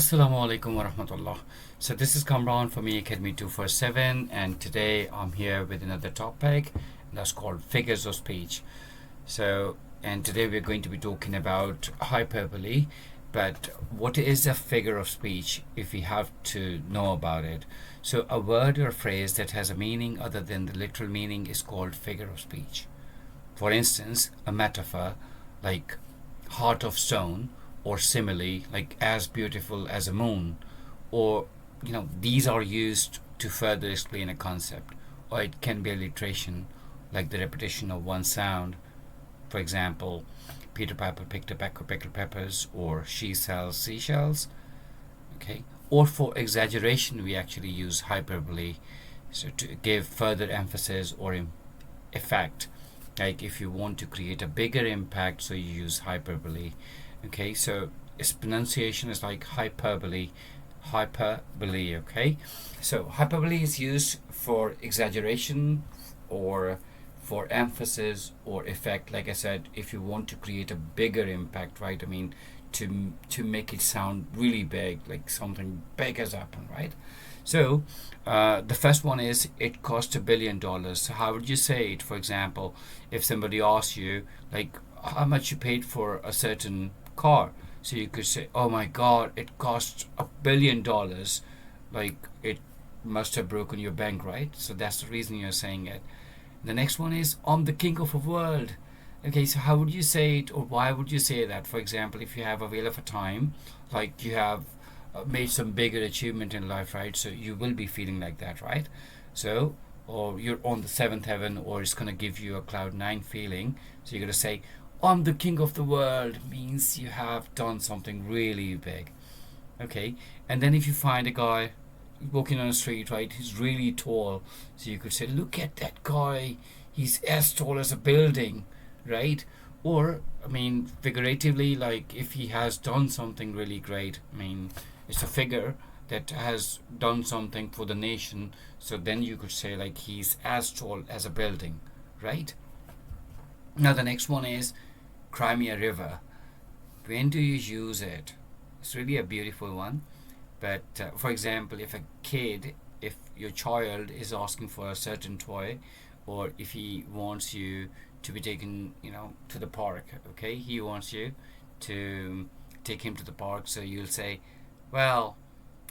Assalamu alaikum wa rahmatullah. So this is Kamran from Academy 247, and today I'm here with another topic that's called figures of speech. And today we're going to be talking about hyperbole, but what is a figure of speech if we have to know about it? So a word or phrase that has a meaning other than the literal meaning is called figure of speech. For instance, a metaphor like heart of stone, or simile like as beautiful as a moon, or these are used to further explain a concept. Or it can be alliteration like the repetition of one sound. For example, Peter Piper picked a peck of pickled peppers, or she sells seashells. Okay. Or for exaggeration we actually use hyperbole, so to give further emphasis or effect. Like if you want to create a bigger impact, so you use hyperbole. Okay, so its pronunciation is like hyperbole. Okay, so hyperbole is used for exaggeration or for emphasis or effect. Like I said, if you want to create a bigger impact, right? I mean, to make it sound really big, like something big has happened, right? So the first one is it cost $1 billion. So how would you say it? For example, if somebody asks you like how much you paid for a certain car, so you could say, "Oh my God, it cost $1 billion." Like it must have broken your bank, right? So that's the reason you're saying it. The next one is I'm the king of a world. Okay, so how would you say it, or why would you say that? For example, if you have a wheel of a time, like you have made some bigger achievement in life, right? So you will be feeling like that, right? So, or you're on the seventh heaven, or it's gonna give you a cloud nine feeling. So you're gonna say, "I'm the king of the world," means you have done something really big. Okay, and then if you find a guy walking on the street, right, he's really tall, so you could say, "Look at that guy, he's as tall as a building," right? Or I mean figuratively, like if he has done something really great, I mean it's a figure that has done something for the nation, so then you could say like he's as tall as a building, right? Now the next one is Crimea River. When do you use it? It's really a beautiful one. But for example, if your child is asking for a certain toy, or if he wants you to be taken, to the park, okay, he wants you to take him to the park, so you'll say, "Well,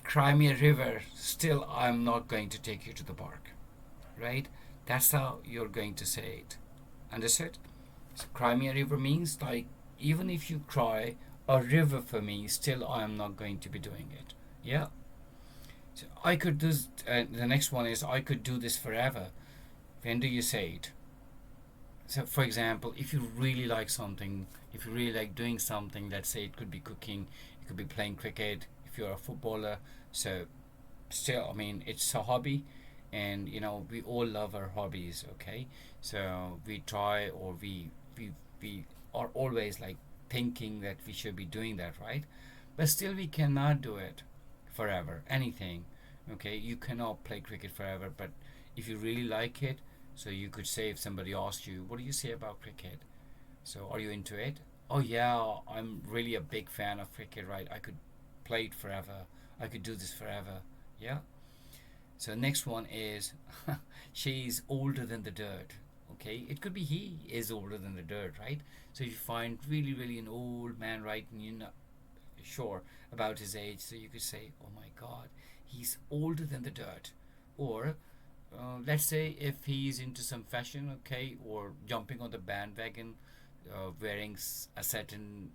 Crimea River, still I'm not going to take you to the park," right? That's how you're going to say it. Understood? So Crimea River means like even if you cry a river for me, still I am not going to be doing it. Yeah. So I could do. The next one is I could do this forever. When do you say it? So, for example, if you really like something, if you really like doing something, let's say it could be cooking, it could be playing cricket. If you're a footballer, so still, I mean, it's a hobby, and we all love our hobbies. Okay, so we try, or we are always like thinking that we should be doing that, right? But still, we cannot do it forever. Anything, okay? You cannot play cricket forever, but if you really like it, so you could say if somebody asks you, "What do you say about cricket?" So are you into it? "Oh yeah, I'm really a big fan of cricket, right? I could play it forever. I could do this forever." Yeah. So next one is she's older than the dirt. Okay, it could be he is older than the dirt, right? So if you find really, really an old man, right, and you're not sure about his age, so you could say, "Oh my God, he's older than the dirt." Or let's say if he's into some fashion, okay, or jumping on the bandwagon, wearing a certain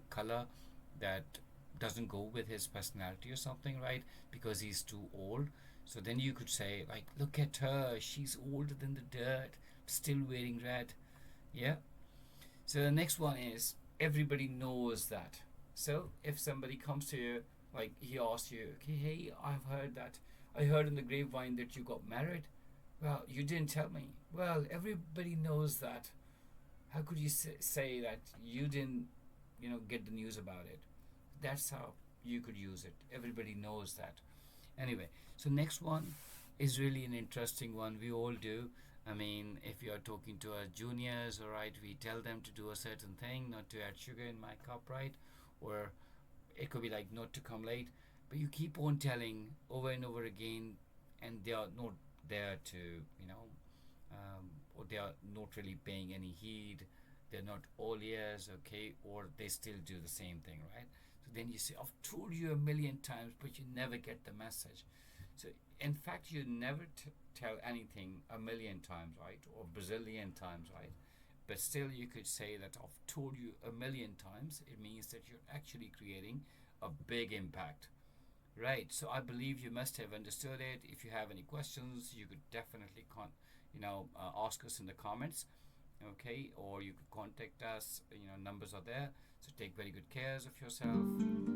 color that doesn't go with his personality or something, right? Because he's too old. So then you could say like, "Look at her, she's older than the dirt, still wearing red." Yeah. So the next one is everybody knows that. So if somebody comes to you, like he asks you, "Okay, hey, I heard in the grapevine that you got married." "Well, you didn't tell me." "Well, everybody knows that. How could you say that you didn't, get the news about it?" That's how you could use it. Everybody knows that. Anyway, so next one is really an interesting one. We all do. I mean, if you are talking to our juniors, all right, we tell them to do a certain thing, not to add sugar in my cup, right? Or it could be like not to come late, but you keep on telling over and over again, and they are not there to, or they are not really paying any heed. They're not all ears, okay, or they still do the same thing, right? So then you say, I've told you a million times, but you never get the message. So in fact, you never tell anything a million times, right, or bazillion times, right? But still, you could say that I've told you a million times. It means that you're actually creating a big impact. Right, so I believe you must have understood it. If you have any questions, you could definitely ask us in the comments, okay, or you could contact us. Numbers are there. So take very good care of yourself.